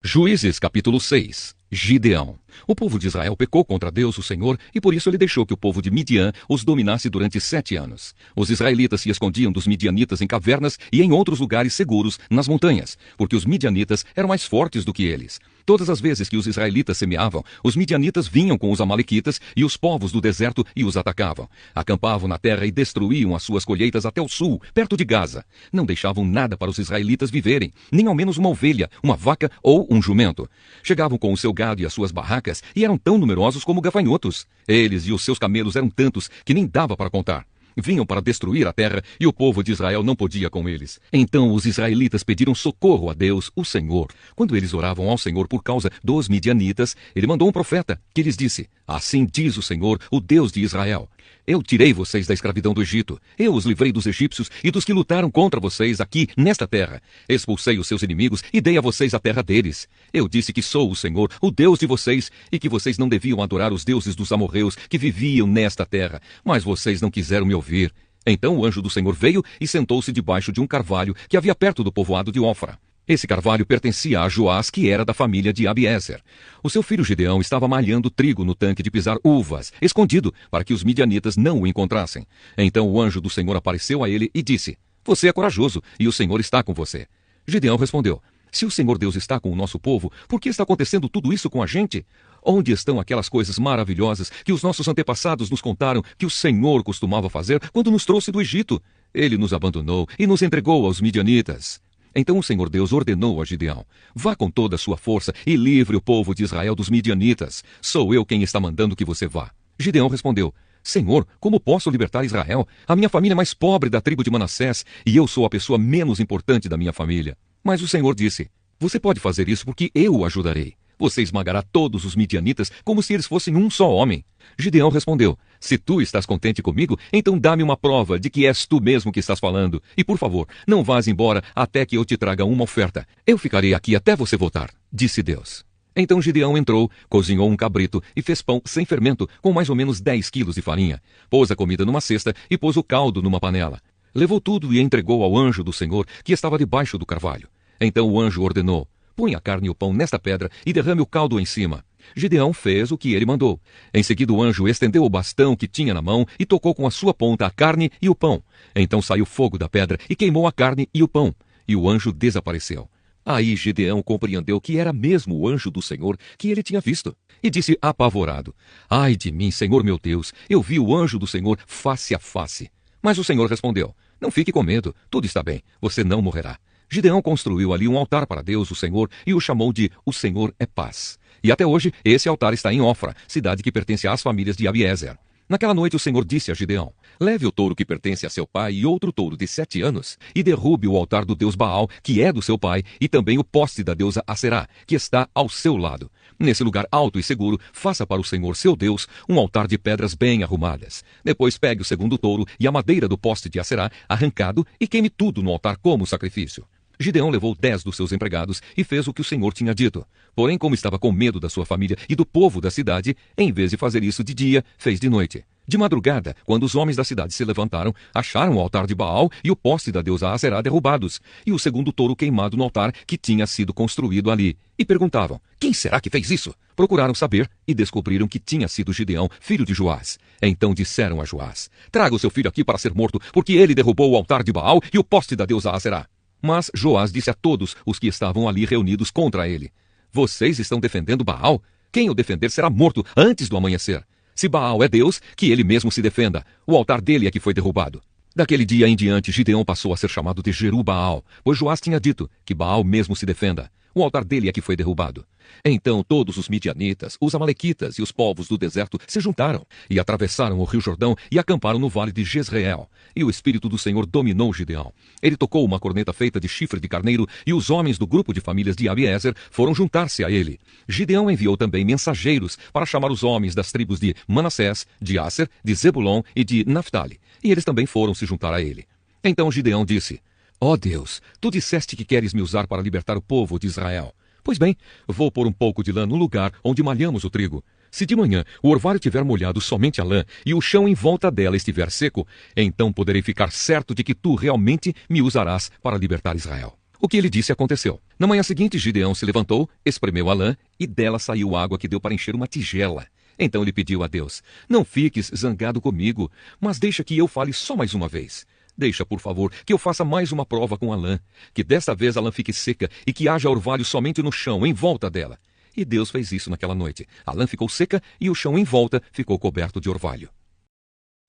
Juízes capítulo 6. Gideão. O povo de Israel pecou contra Deus, o Senhor, e por isso ele deixou que o povo de Midian os dominasse durante 7 anos. Os israelitas se escondiam dos midianitas em cavernas e em outros lugares seguros nas montanhas, porque os midianitas eram mais fortes do que eles. Todas as vezes que os israelitas semeavam, os midianitas vinham com os amalequitas e os povos do deserto e os atacavam. Acampavam na terra e destruíam as suas colheitas até o sul, perto de Gaza. Não deixavam nada para os israelitas viverem, nem ao menos uma ovelha, uma vaca ou um jumento. Chegavam com o seu gado e as suas barracas e eram tão numerosos como gafanhotos. Eles e os seus camelos eram tantos que nem dava para contar. Vinham para destruir a terra e o povo de Israel não podia com eles. Então os israelitas pediram socorro a Deus, o Senhor. Quando eles oravam ao Senhor por causa dos midianitas, ele mandou um profeta que lhes disse: Assim diz o Senhor, o Deus de Israel: Eu tirei vocês da escravidão do Egito. Eu os livrei dos egípcios e dos que lutaram contra vocês aqui nesta terra. Expulsei os seus inimigos e dei a vocês a terra deles. Eu disse que sou o Senhor, o Deus de vocês, e que vocês não deviam adorar os deuses dos amorreus que viviam nesta terra. Mas vocês não quiseram me ouvir. Então o anjo do Senhor veio e sentou-se debaixo de um carvalho que havia perto do povoado de Ofra. Esse carvalho pertencia a Joás, que era da família de Abiezer. O seu filho Gideão estava malhando trigo no tanque de pisar uvas, escondido, para que os midianitas não o encontrassem. Então o anjo do Senhor apareceu a ele e disse: Você é corajoso, e o Senhor está com você. Gideão respondeu: Se o Senhor Deus está com o nosso povo, por que está acontecendo tudo isso com a gente? Onde estão aquelas coisas maravilhosas que os nossos antepassados nos contaram que o Senhor costumava fazer quando nos trouxe do Egito? Ele nos abandonou e nos entregou aos midianitas. Então o Senhor Deus ordenou a Gideão: Vá com toda a sua força e livre o povo de Israel dos midianitas. Sou eu quem está mandando que você vá. Gideão respondeu: Senhor, como posso libertar Israel? A minha família é mais pobre da tribo de Manassés e eu sou a pessoa menos importante da minha família. Mas o Senhor disse: Você pode fazer isso porque eu o ajudarei. Você esmagará todos os midianitas como se eles fossem um só homem. Gideão respondeu: Se tu estás contente comigo, então dá-me uma prova de que és tu mesmo que estás falando. E, por favor, não vás embora até que eu te traga uma oferta. Eu ficarei aqui até você voltar, disse Deus. Então Gideão entrou, cozinhou um cabrito e fez pão sem fermento, com mais ou menos 10 quilos de farinha. Pôs a comida numa cesta e pôs o caldo numa panela. Levou tudo e entregou ao anjo do Senhor, que estava debaixo do carvalho. Então o anjo ordenou: Põe a carne e o pão nesta pedra e derrame o caldo em cima. Gideão fez o que ele mandou. Em seguida o anjo estendeu o bastão que tinha na mão e tocou com a sua ponta a carne e o pão. Então saiu fogo da pedra e queimou a carne e o pão. E o anjo desapareceu. Aí Gideão compreendeu que era mesmo o anjo do Senhor que ele tinha visto. E disse apavorado: Ai de mim, Senhor meu Deus, eu vi o anjo do Senhor face a face. Mas o Senhor respondeu: Não fique com medo, tudo está bem, você não morrerá. Gideão construiu ali um altar para Deus, o Senhor, e o chamou de O Senhor é Paz. E até hoje esse altar está em Ofra, cidade que pertence às famílias de Abiezer. Naquela noite o Senhor disse a Gideão: Leve o touro que pertence a seu pai e outro touro de 7 anos, e derrube o altar do deus Baal, que é do seu pai, e também o poste da deusa Aserá, que está ao seu lado. Nesse lugar alto e seguro, faça para o Senhor seu Deus um altar de pedras bem arrumadas. Depois pegue o segundo touro e a madeira do poste de Aserá, arrancado, e queime tudo no altar como sacrifício. Gideão levou 10 dos seus empregados e fez o que o Senhor tinha dito. Porém, como estava com medo da sua família e do povo da cidade, em vez de fazer isso de dia, fez de noite. De madrugada, quando os homens da cidade se levantaram, acharam o altar de Baal e o poste da deusa Aserá derrubados, e o segundo touro queimado no altar que tinha sido construído ali. E perguntavam: Quem será que fez isso? Procuraram saber e descobriram que tinha sido Gideão, filho de Joás. Então disseram a Joás: Traga o seu filho aqui para ser morto, porque ele derrubou o altar de Baal e o poste da deusa Aserá. Mas Joás disse a todos os que estavam ali reunidos contra ele: Vocês estão defendendo Baal? Quem o defender será morto antes do amanhecer. Se Baal é Deus, que ele mesmo se defenda. O altar dele é que foi derrubado. Daquele dia em diante, Gideão passou a ser chamado de Jeru-Baal, pois Joás tinha dito que Baal mesmo se defenda. O altar dele é que foi derrubado. Então todos os midianitas, os amalequitas e os povos do deserto se juntaram e atravessaram o rio Jordão e acamparam no vale de Jezreel. E o Espírito do Senhor dominou Gideão. Ele tocou uma corneta feita de chifre de carneiro e os homens do grupo de famílias de Abiezer foram juntar-se a ele. Gideão enviou também mensageiros para chamar os homens das tribos de Manassés, de Asser, de Zebulon e de Naphtali. E eles também foram se juntar a ele. Então Gideão disse: Ó Deus, tu disseste que queres me usar para libertar o povo de Israel. Pois bem, vou pôr um pouco de lã no lugar onde malhamos o trigo. Se de manhã o orvalho tiver molhado somente a lã e o chão em volta dela estiver seco, então poderei ficar certo de que tu realmente me usarás para libertar Israel. O que ele disse aconteceu. Na manhã seguinte, Gideão se levantou, espremeu a lã, e dela saiu água que deu para encher uma tigela. Então ele pediu a Deus: não fiques zangado comigo, mas deixa que eu fale só mais uma vez. Deixa, por favor, que eu faça mais uma prova com a lã, que desta vez a lã fique seca e que haja orvalho somente no chão, em volta dela. E Deus fez isso naquela noite. A lã ficou seca e o chão em volta ficou coberto de orvalho.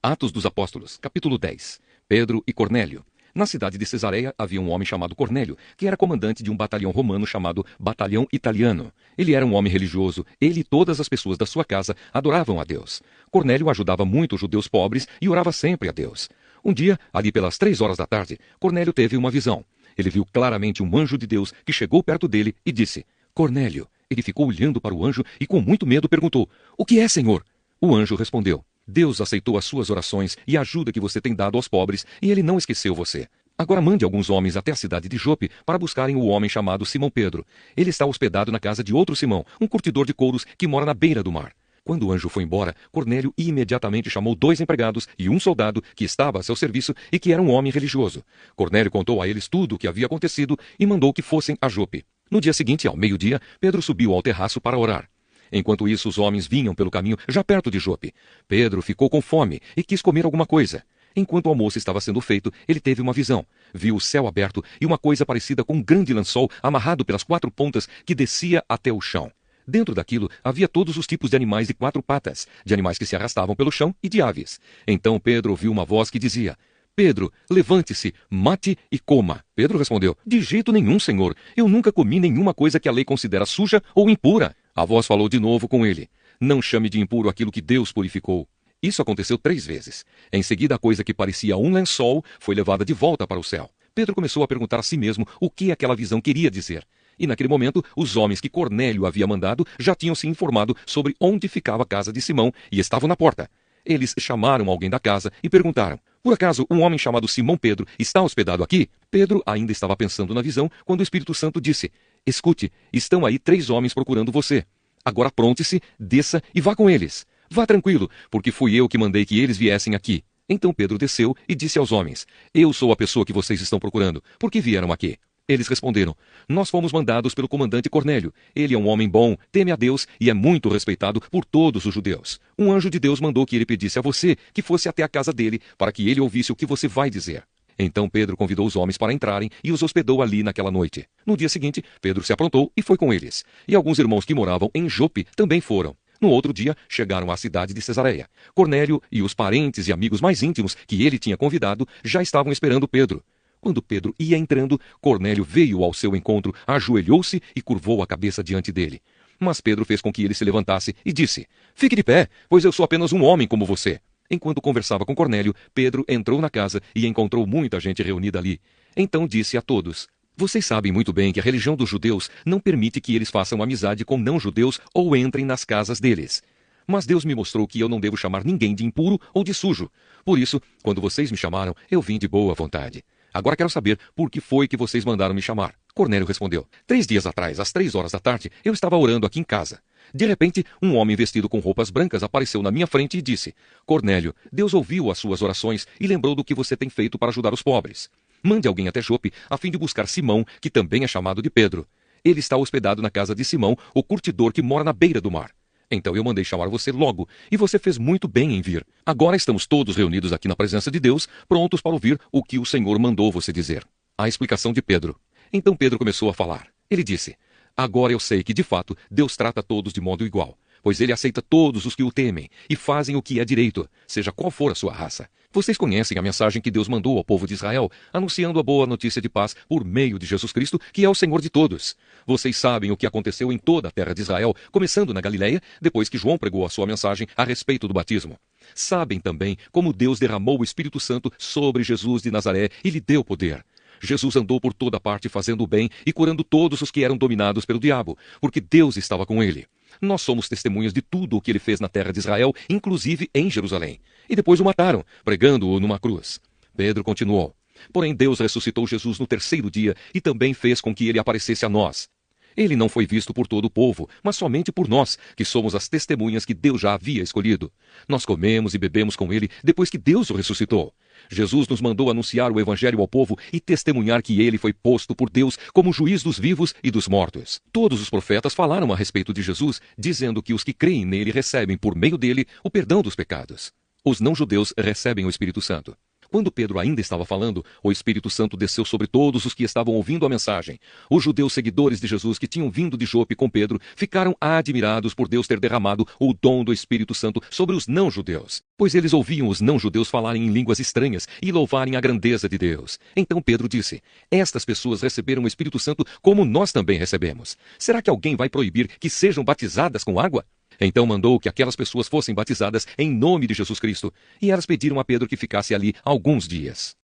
Atos dos Apóstolos, capítulo 10. Pedro e Cornélio. Na cidade de Cesareia havia um homem chamado Cornélio, que era comandante de um batalhão romano chamado Batalhão Italiano. Ele era um homem religioso, ele e todas as pessoas da sua casa adoravam a Deus. Cornélio ajudava muito os judeus pobres e orava sempre a Deus. Um dia, ali pelas 3 horas da tarde, Cornélio teve uma visão. Ele viu claramente um anjo de Deus que chegou perto dele e disse: Cornélio. Ele ficou olhando para o anjo e com muito medo perguntou: o que é, Senhor? O anjo respondeu: Deus aceitou as suas orações e a ajuda que você tem dado aos pobres, e ele não esqueceu você. Agora mande alguns homens até a cidade de Jope para buscarem o homem chamado Simão Pedro. Ele está hospedado na casa de outro Simão, um curtidor de couros que mora na beira do mar. Quando o anjo foi embora, Cornélio imediatamente chamou 2 empregados e um soldado que estava a seu serviço e que era um homem religioso. Cornélio contou a eles tudo o que havia acontecido e mandou que fossem a Jope. No dia seguinte, ao meio-dia, Pedro subiu ao terraço para orar. Enquanto isso, os homens vinham pelo caminho já perto de Jope. Pedro ficou com fome e quis comer alguma coisa. Enquanto o almoço estava sendo feito, ele teve uma visão. Viu o céu aberto e uma coisa parecida com um grande lençol amarrado pelas 4 pontas que descia até o chão. Dentro daquilo havia todos os tipos de animais de 4 patas, de animais que se arrastavam pelo chão e de aves. Então Pedro ouviu uma voz que dizia: Pedro, levante-se, mate e coma. Pedro respondeu: de jeito nenhum, Senhor. Eu nunca comi nenhuma coisa que a lei considera suja ou impura. A voz falou de novo com ele: não chame de impuro aquilo que Deus purificou. Isso aconteceu 3 vezes. Em seguida, a coisa que parecia um lençol foi levada de volta para o céu. Pedro começou a perguntar a si mesmo o que aquela visão queria dizer. E naquele momento, os homens que Cornélio havia mandado já tinham se informado sobre onde ficava a casa de Simão e estavam na porta. Eles chamaram alguém da casa e perguntaram: por acaso um homem chamado Simão Pedro está hospedado aqui? Pedro ainda estava pensando na visão quando o Espírito Santo disse: escute, estão aí 3 homens procurando você. Agora apronte-se, desça e vá com eles. Vá tranquilo, porque fui eu que mandei que eles viessem aqui. Então Pedro desceu e disse aos homens: eu sou a pessoa que vocês estão procurando. Por que vieram aqui? Eles responderam: nós fomos mandados pelo comandante Cornélio. Ele é um homem bom, teme a Deus e é muito respeitado por todos os judeus. Um anjo de Deus mandou que ele pedisse a você que fosse até a casa dele para que ele ouvisse o que você vai dizer. Então Pedro convidou os homens para entrarem e os hospedou ali naquela noite. No dia seguinte, Pedro se aprontou e foi com eles. E alguns irmãos que moravam em Jope também foram. No outro dia, chegaram à cidade de Cesareia. Cornélio e os parentes e amigos mais íntimos que ele tinha convidado já estavam esperando Pedro. Quando Pedro ia entrando, Cornélio veio ao seu encontro, ajoelhou-se e curvou a cabeça diante dele. Mas Pedro fez com que ele se levantasse e disse: fique de pé, pois eu sou apenas um homem como você. Enquanto conversava com Cornélio, Pedro entrou na casa e encontrou muita gente reunida ali. Então disse a todos: vocês sabem muito bem que a religião dos judeus não permite que eles façam amizade com não-judeus ou entrem nas casas deles. Mas Deus me mostrou que eu não devo chamar ninguém de impuro ou de sujo. Por isso, quando vocês me chamaram, eu vim de boa vontade. Agora quero saber por que foi que vocês mandaram me chamar. Cornélio respondeu: 3 dias atrás, às 3 horas da tarde, eu estava orando aqui em casa. De repente, um homem vestido com roupas brancas apareceu na minha frente e disse: Cornélio, Deus ouviu as suas orações e lembrou do que você tem feito para ajudar os pobres. Mande alguém até Jope a fim de buscar Simão, que também é chamado de Pedro. Ele está hospedado na casa de Simão, o curtidor que mora na beira do mar. Então eu mandei chamar você logo, e você fez muito bem em vir. Agora estamos todos reunidos aqui na presença de Deus, prontos para ouvir o que o Senhor mandou você dizer. A explicação de Pedro. Então Pedro começou a falar. Ele disse: agora eu sei que, de fato, Deus trata todos de modo igual, pois ele aceita todos os que o temem e fazem o que é direito, seja qual for a sua raça. Vocês conhecem a mensagem que Deus mandou ao povo de Israel, anunciando a boa notícia de paz por meio de Jesus Cristo, que é o Senhor de todos. Vocês sabem o que aconteceu em toda a terra de Israel, começando na Galileia, depois que João pregou a sua mensagem a respeito do batismo. Sabem também como Deus derramou o Espírito Santo sobre Jesus de Nazaré e lhe deu poder. Jesus andou por toda parte fazendo o bem e curando todos os que eram dominados pelo diabo, porque Deus estava com ele. Nós somos testemunhas de tudo o que ele fez na terra de Israel, inclusive em Jerusalém. E depois o mataram, pregando-o numa cruz. Pedro continuou: porém Deus ressuscitou Jesus no 3º dia e também fez com que ele aparecesse a nós. Ele não foi visto por todo o povo, mas somente por nós, que somos as testemunhas que Deus já havia escolhido. Nós comemos e bebemos com ele depois que Deus o ressuscitou. Jesus nos mandou anunciar o evangelho ao povo e testemunhar que ele foi posto por Deus como juiz dos vivos e dos mortos. Todos os profetas falaram a respeito de Jesus, dizendo que os que creem nele recebem por meio dele o perdão dos pecados. Os não-judeus recebem o Espírito Santo. Quando Pedro ainda estava falando, o Espírito Santo desceu sobre todos os que estavam ouvindo a mensagem. Os judeus seguidores de Jesus que tinham vindo de Jope com Pedro ficaram admirados por Deus ter derramado o dom do Espírito Santo sobre os não-judeus, pois eles ouviam os não-judeus falarem em línguas estranhas e louvarem a grandeza de Deus. Então Pedro disse: estas pessoas receberam o Espírito Santo como nós também recebemos. Será que alguém vai proibir que sejam batizadas com água? Então mandou que aquelas pessoas fossem batizadas em nome de Jesus Cristo, e elas pediram a Pedro que ficasse ali alguns dias.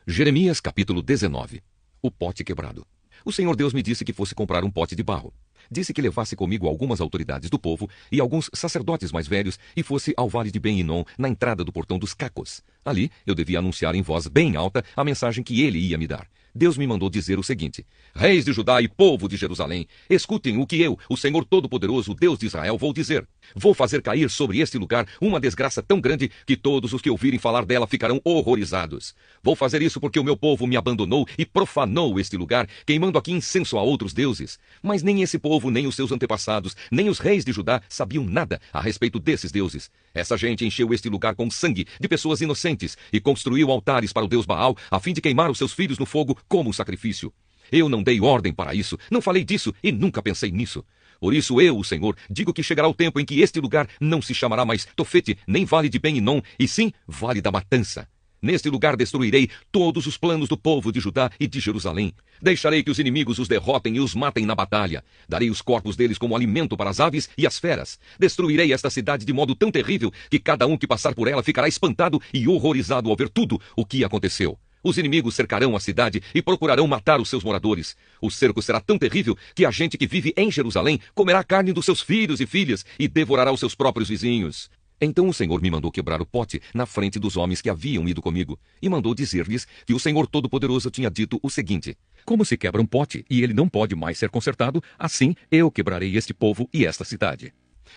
Jeremias capítulo 19. O pote quebrado. O Senhor Deus me disse que fosse comprar um pote de barro. Disse que levasse comigo algumas autoridades do povo e alguns sacerdotes mais velhos e fosse ao vale de Ben-Hinom, na entrada do portão dos Cacos. Ali eu devia anunciar em voz bem alta a mensagem que ele ia me dar. Deus me mandou dizer o seguinte: reis de Judá e povo de Jerusalém, escutem o que eu, o Senhor Todo-Poderoso, Deus de Israel, vou dizer. Vou fazer cair sobre este lugar uma desgraça tão grande que todos os que ouvirem falar dela ficarão horrorizados. Vou fazer isso porque o meu povo me abandonou e profanou este lugar, queimando aqui incenso a outros deuses. Mas nem esse povo, nem os seus antepassados, nem os reis de Judá sabiam nada a respeito desses deuses. Essa gente encheu este lugar com sangue de pessoas inocentes e construiu altares para o deus Baal, a fim de queimar os seus filhos no fogo como um sacrifício. Eu não dei ordem para isso, não falei disso e nunca pensei nisso. Por isso eu, o Senhor, digo que chegará o tempo em que este lugar não se chamará mais Tofete, nem Vale de Ben-Hinom, e sim Vale da Matança. Neste lugar destruirei todos os planos do povo de Judá e de Jerusalém. Deixarei que os inimigos os derrotem e os matem na batalha. Darei os corpos deles como alimento para as aves e as feras. Destruirei esta cidade de modo tão terrível que cada um que passar por ela ficará espantado e horrorizado ao ver tudo o que aconteceu. Os inimigos cercarão a cidade e procurarão matar os seus moradores. O cerco será tão terrível que a gente que vive em Jerusalém comerá a carne dos seus filhos e filhas e devorará os seus próprios vizinhos. Então o Senhor me mandou quebrar o pote na frente dos homens que haviam ido comigo e mandou dizer-lhes que o Senhor Todo-Poderoso tinha dito o seguinte: como se quebra um pote e ele não pode mais ser consertado, assim eu quebrarei este povo e esta cidade.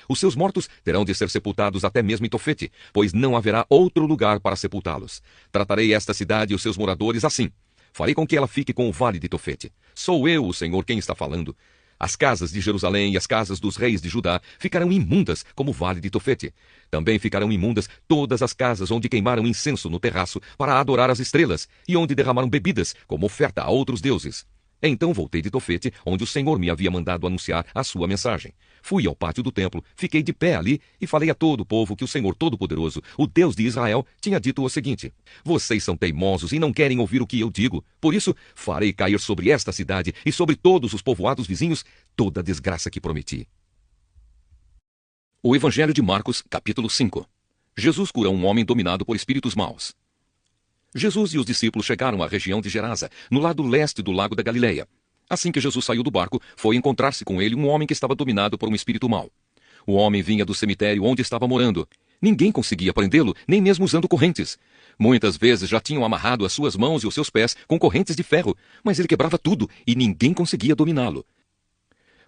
Os seus mortos terão de ser sepultados até mesmo em Tofete, pois não haverá outro lugar para sepultá-los. Tratarei esta cidade e os seus moradores assim. Farei com que ela fique com o vale de Tofete. Sou eu, o Senhor, quem está falando. As casas de Jerusalém e as casas dos reis de Judá ficarão imundas como o vale de Tofete. Também ficarão imundas todas as casas onde queimaram incenso no terraço para adorar as estrelas e onde derramaram bebidas como oferta a outros deuses. Então voltei de Tofete, onde o Senhor me havia mandado anunciar a sua mensagem. Fui ao pátio do templo, fiquei de pé ali e falei a todo o povo que o Senhor Todo-Poderoso, o Deus de Israel, tinha dito o seguinte: vocês são teimosos e não querem ouvir o que eu digo. Por isso, farei cair sobre esta cidade e sobre todos os povoados vizinhos toda a desgraça que prometi. O Evangelho de Marcos, capítulo 5. Jesus cura um homem dominado por espíritos maus. Jesus e os discípulos chegaram à região de Gerasa, no lado leste do lago da Galileia. Assim que Jesus saiu do barco, foi encontrar-se com ele um homem que estava dominado por um espírito mau. O homem vinha do cemitério onde estava morando. Ninguém conseguia prendê-lo, nem mesmo usando correntes. Muitas vezes já tinham amarrado as suas mãos e os seus pés com correntes de ferro, mas ele quebrava tudo e ninguém conseguia dominá-lo.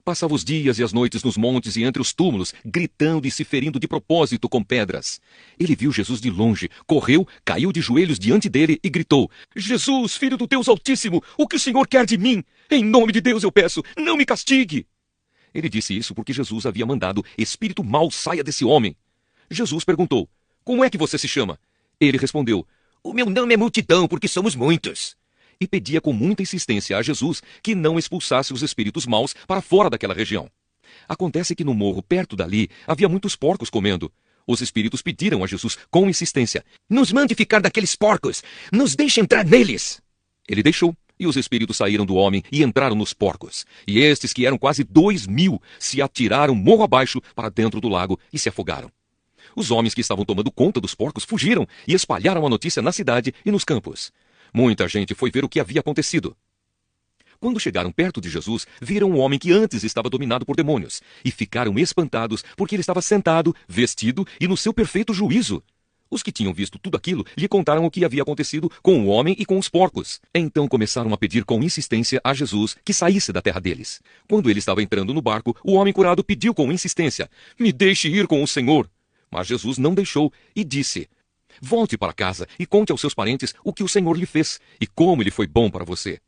Passava os dias e as noites nos montes e entre os túmulos, gritando e se ferindo de propósito com pedras. Ele viu Jesus de longe, correu, caiu de joelhos diante dele e gritou: Jesus, filho do Deus Altíssimo, o que o Senhor quer de mim? Em nome de Deus eu peço, não me castigue! Ele disse isso porque Jesus havia mandado: espírito mau, saia desse homem. Jesus perguntou: como é que você se chama? Ele respondeu: o meu nome é Multidão, porque somos muitos. E pedia com muita insistência a Jesus que não expulsasse os espíritos maus para fora daquela região. Acontece que no morro perto dali havia muitos porcos comendo. Os espíritos pediram a Jesus com insistência: nos mande ficar daqueles porcos, nos deixe entrar neles. Ele deixou, e os espíritos saíram do homem e entraram nos porcos. E estes, que eram quase 2.000, se atiraram morro abaixo para dentro do lago e se afogaram. Os homens que estavam tomando conta dos porcos fugiram e espalharam a notícia na cidade e nos campos. Muita gente foi ver o que havia acontecido. Quando chegaram perto de Jesus, viram um homem que antes estava dominado por demônios, e ficaram espantados porque ele estava sentado, vestido e no seu perfeito juízo. Os que tinham visto tudo aquilo lhe contaram o que havia acontecido com o homem e com os porcos. Então começaram a pedir com insistência a Jesus que saísse da terra deles. Quando ele estava entrando no barco, o homem curado pediu com insistência: "Me deixe ir com o Senhor." Mas Jesus não deixou e disse: "Volte para casa e conte aos seus parentes o que o Senhor lhe fez e como ele foi bom para você."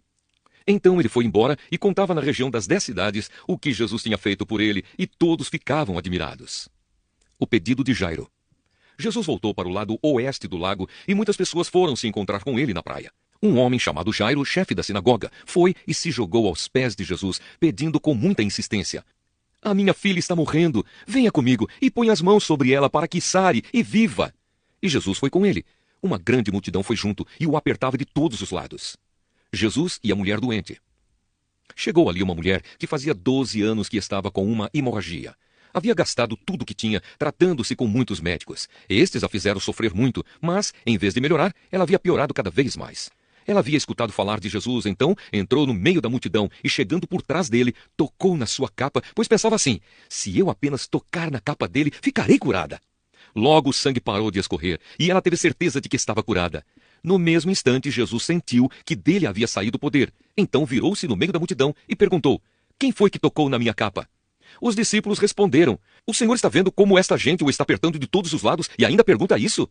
Então ele foi embora e contava na região das 10 cidades o que Jesus tinha feito por ele, e todos ficavam admirados. O pedido de Jairo. Jesus voltou para o lado oeste do lago e muitas pessoas foram se encontrar com ele na praia. Um homem chamado Jairo, chefe da sinagoga, foi e se jogou aos pés de Jesus, pedindo com muita insistência: "A minha filha está morrendo. Venha comigo e põe as mãos sobre ela para que sare e viva." E Jesus foi com ele. Uma grande multidão foi junto e o apertava de todos os lados. Jesus e a mulher doente. Chegou ali uma mulher que fazia 12 anos que estava com uma hemorragia. Havia gastado tudo o que tinha, tratando-se com muitos médicos. Estes a fizeram sofrer muito, mas, em vez de melhorar, ela havia piorado cada vez mais. Ela havia escutado falar de Jesus, então entrou no meio da multidão e, chegando por trás dele, tocou na sua capa, pois pensava assim: "Se eu apenas tocar na capa dele, ficarei curada." Logo o sangue parou de escorrer e ela teve certeza de que estava curada. No mesmo instante, Jesus sentiu que dele havia saído o poder. Então virou-se no meio da multidão e perguntou: "Quem foi que tocou na minha capa?" Os discípulos responderam: "O Senhor está vendo como esta gente o está apertando de todos os lados e ainda pergunta isso?"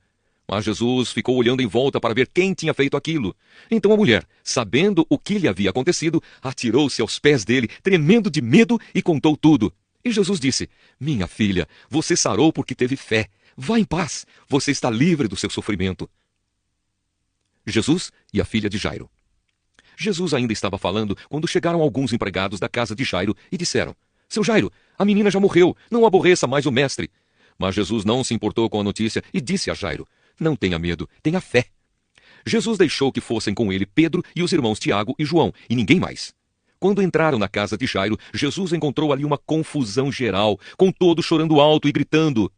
Mas Jesus ficou olhando em volta para ver quem tinha feito aquilo. Então a mulher, sabendo o que lhe havia acontecido, atirou-se aos pés dele, tremendo de medo, e contou tudo. E Jesus disse: "Minha filha, você sarou porque teve fé. Vá em paz, você está livre do seu sofrimento." Jesus e a filha de Jairo. Jesus ainda estava falando quando chegaram alguns empregados da casa de Jairo e disseram: "Seu Jairo, a menina já morreu, não aborreça mais o mestre." Mas Jesus não se importou com a notícia e disse a Jairo: "Não tenha medo, tenha fé." Jesus deixou que fossem com ele Pedro e os irmãos Tiago e João, e ninguém mais. Quando entraram na casa de Jairo, Jesus encontrou ali uma confusão geral, com todos chorando alto e gritando.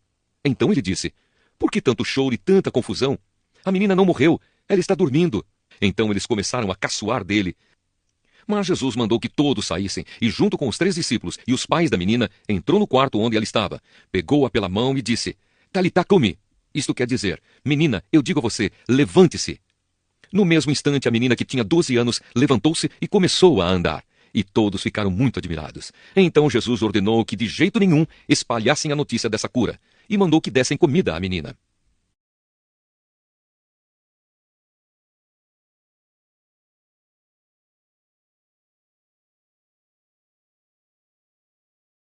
Então ele disse: "Por que tanto choro e tanta confusão? A menina não morreu, ela está dormindo." Então eles começaram a caçoar dele. Mas Jesus mandou que todos saíssem, e junto com os 3 discípulos e os pais da menina, entrou no quarto onde ela estava, pegou-a pela mão e disse: "Talitá cumi." Isto quer dizer: "Menina, eu digo a você, levante-se." No mesmo instante, a menina, que tinha 12 anos, levantou-se e começou a andar. E todos ficaram muito admirados. Então Jesus ordenou que de jeito nenhum espalhassem a notícia dessa cura, e mandou que dessem comida à menina.